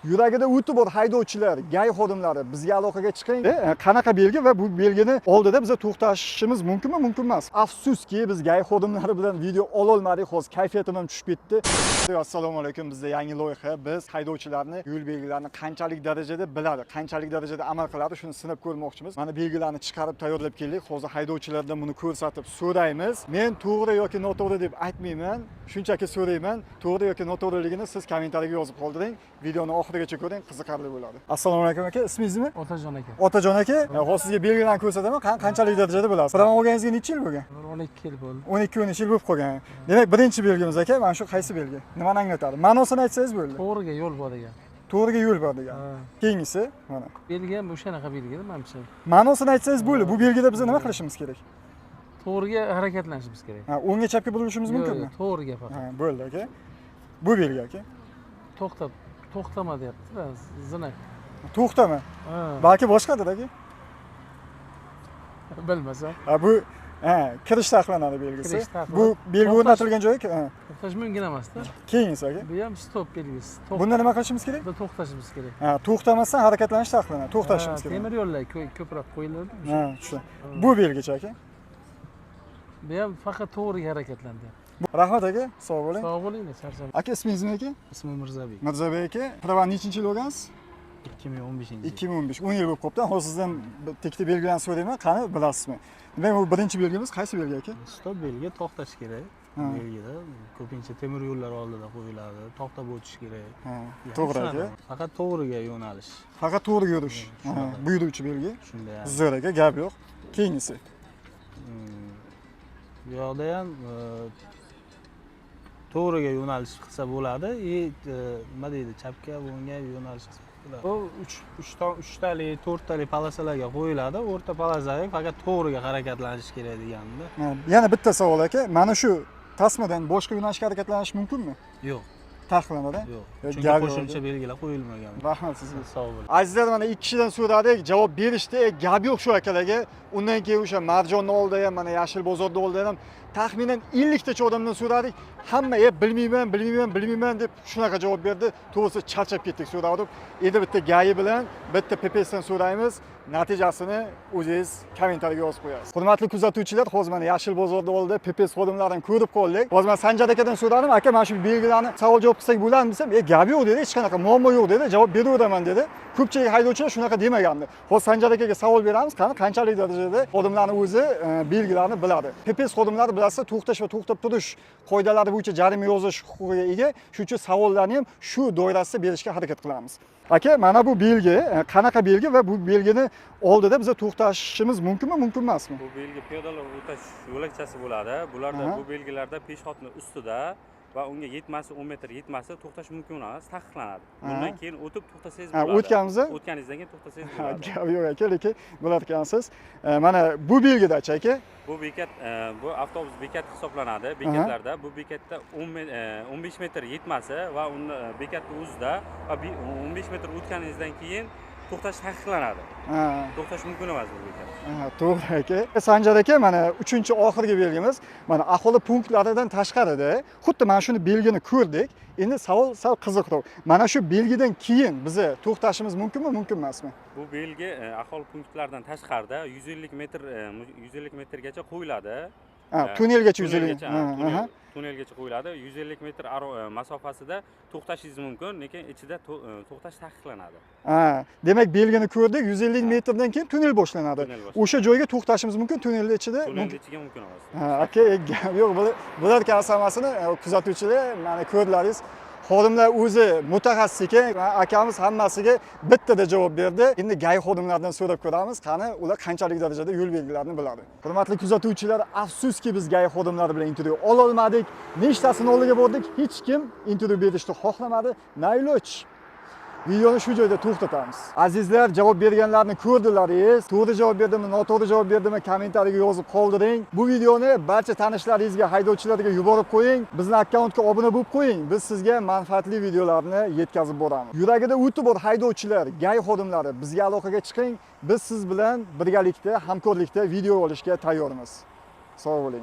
Yuragida o'ti bor haydovchilar, gay xodimlari bizga aloqaga chiqing. Qanaqa belgi va bu belgini oldida biz to'xtashimiz mumkinmi, mumkin emas? Afsuski biz gay xodimlari bilan video ola olmadik. Hozir kayfiyatim ham tushib ketdi. Assalomu alaykum. Bizda yangi loyiha. Biz haydovchilarni yo'l belgilarini qanchalik darajada biladi, qanchalik darajada amal qiladi, shuni sinab ko'rmoqchimiz. Mana belgilarni chiqarib tayyorlab keldik. Hozir haydovchilardan buni ko'rsatib so'raymiz. Men to'g'ri yoki noto'g'ri deb aytmayman. Shunchaki so'rayman. To'g'ri yoki noto'g'riligini siz kommentariyaga yozib qoldiring. Videoni oxirigacha ko'ring, qiziqarli bo'ladi. Assalomu alaykum aka, ismingiz nima? Otajon aka. Otajon aka, hozir sizga belgilarni ko'rsataman. Qanchalik darajada bilasiz? Bilan olganingizga necha yil bo'lgan? 12 yil bo'ldi. 12-13 yil bo'lib qolgan. Demak, birinchi belgimiz aka, mana shu qaysi belgi? Nimani anglatadi? Ma'nosini aytsangiz bo'ldi. To'g'riga yo'l bor degan. To'g'riga yo'l bor degan. Keyingisi mana. Belgi ham o'shanaqa belgida, menimcha. Ma'nosini aytsangiz bo'ldi. Bu belgida biz nima qilishimiz kerak? To'g'riga harakatlanishimiz kerak. O'ngga chapga burilishimiz mumkinmi? Yo'q, to'g'riga faqat. Bo'ldi aka. Bu belgi aka. To'xtama deyapti-da, zinak. To'xtama. Balki boshqadir aka. Bilmasam. Bu kirish taqiqlanadi belgisi. Bu belgi o'rnatilgan joyi to'xtash mumkin emas-da. Keyingisi aka. Bu ham stop belgisi. Bunda nima qilishimiz kerak? Bunda to'xtashimiz kerak. To'xtamasdan harakatlanish taqiqlanadi. To'xtashimiz kerak. Temir yo'llar ko'proq qo'yiladi. Tushundim. Bu belgicha aka. Bu ham faqat to'g'riga harakatlandi. Rahmat aka, sog' bo'ling. Sog' bo'ling, charchamang. Aka, ismingiz nima aka? Ismim Mirzabek. Mirzabek aka, prava nechinchi yil olgansiz? 2015-yil. 2015. 10 yil bo'lib qopti. Hozir sizdan tekli belgilarni so'rayman. Qani, bilasizmi? Demak, bu birinchi belgimiz qaysi belgi aka? Stop belgi, to'xtash kerak. Belgida ko'pincha temir yo'llar oldida qo'yiladi, to'xtab o'tish kerak. To'g'ri aka. Faqat to'g'riga yo'nalish. Faqat to'g'riga yurish. Buyuruvchi belgi. Shunday. Zo'r aka, gap yo'q. Keyingisi. Bu yoqda ham to'g'riga yo'nalish qilsa bo'ladi. Nima deydi, chapga, o'ngga yo'nalish qilsa bo'ladi. Bu 3 tali, 4 tali polosalarga qo'yiladi. O'rta polosaga faqat to'g'riga harakatlanish kerak deganda. Yana bitta savol aka. Mana shu tasmadan boshqa yo'nalishga harakatlanish mumkinmi? Yo'q. Taqiqlanadi? Yo'q. Chunki qo'shimcha belgilar qo'yilmagan. Rahmat sizga. Sog' bo'ling. Azizlar, mana ikki kishidan so'radik, javob berishdi. Gap yo'q shu akalarga. Undan keyin o'sha Marjonni oldida ham, mana Yashil bozorda oldida ham taxminan 50 tacha odamdan so'radik. Hamma bilmayman deb shunaqa javob berdi. To'g'risi charchab ketdik so'radik. Endi bitta gayi bilan, bitta PPSdan so'raymiz. Natijasini o'zingiz kommentariyaga yozib qo'yasiz. Hurmatli kuzatuvchilar, hozir mana Yashil bozorda oldida PPS xodimlarini ko'rib qoldik. Hozir men Sanjar akadan so'radim. Aka, mana shu belgilarni savol javob qilsak bo'ladimi desam, gap yo'q dedi, hech qanaqa muammo yo'q dedi, javob beraveraman dedi. Ko'pchilik haydovchilar shunaqa demagandi. Hozir Sanjar akaga savol beramiz, qanchalik darajada xodimlarning o'zi belgilarni biladi. PPS xodimlari bilasiz, to'xtash va to'xtab turish qoidalari bo'yicha jarima yozish huquqiga ega. Shuning uchun savollarni ham shu doirasida berishga harakat qilamiz. Aka, mana bu belgi, qanaqa belgi va bu belgini oldida biz to'xtashimiz mumkinmi, mumkin emasmi? Bu belgi piyodalar o'tash yo'lakchasi bo'ladi. Bularda bu belgilarda peshxodni ustida va unga yetmasi 10 metr yetmasi to'xtash mumkin emas, taqiqlanadi. Bundan keyin o'tib to'xtasangiz bo'ladi. O'tganingizdan keyin to'xtasangiz bo'ladi. Gap yo'q aka, lekin bo'lar ekansiz. Mana bu belgidachi aka. Bu bekat, bu avtobus bekati hisoblanadi. Bekatlarda bu bekatda 15 metr yetmasi va uni bekatning o'zida va 15 metr o'tganingizdan keyin to'xtash taqiqlanadi. To'xtash mumkin emas bu bekat. To'g'ri aka. Sanjar aka, mana 3-oxirgi belgimiz. Mana aholi punktlaridan tashqarida, xuddi mana shuni belgini ko'rdik. Endi savol sal qiziqroq. Mana shu belgidan keyin biz to'xtashimiz mumkinmi, mumkin emasmi? Bu belgi aholi punktlaridan tashqarida 150 metrgacha qo'yiladi. Tunnelgacha 150. Tunnelgacha qo'yiladi. 150 metr masofasida to'xtashingiz mumkin, lekin ichida to'xtash taqiqlanadi. Demak, belgini ko'rdik, 150 metrdan keyin tunnel boshlanadi. O'sha joyga to'xtashimiz mumkin, tunnelning ichida. Tunnelning ichiga mumkin emas. Aka, gap yo'q. Bular kasamasini kuzatuvchilar, mana ko'rdilaringiz. Xodimlar o'zi mutaxassis ekan, akamiz hammasiga bittada javob berdi. Endi gay xodimlardan so'rab ko'ramiz, qani ular qanchalik darajada yo'l belgilarini biladi. Hurmatli kuzatuvchilar, afsuski biz gay xodimlar bilan intervyu ola olmadik. Nechtasini oldiga bordik, hech kim intervyu berishni xohlamadi. Nayloj. Videoni shu joyda to'xtatamiz. Azizlar, javob berganlarni ko'rdilaringiz. To'g'ri javob berdimi, noto'g'ri javob berdimi, kommentariyaga yozib qoldiring. Bu videoni barcha tanishlaringizga, haydovchilarga yuborib qo'ying. Bizning akkauntga obuna bo'lib qo'ying. Biz sizga manfaatli videolarni yetkazib boramiz. Yuragida o'ti bor haydovchilar, gay xodimlari bizga aloqaga chiqing. Biz siz bilan birgalikda, hamkorlikda video olishga tayyormiz. Sog' bo'ling.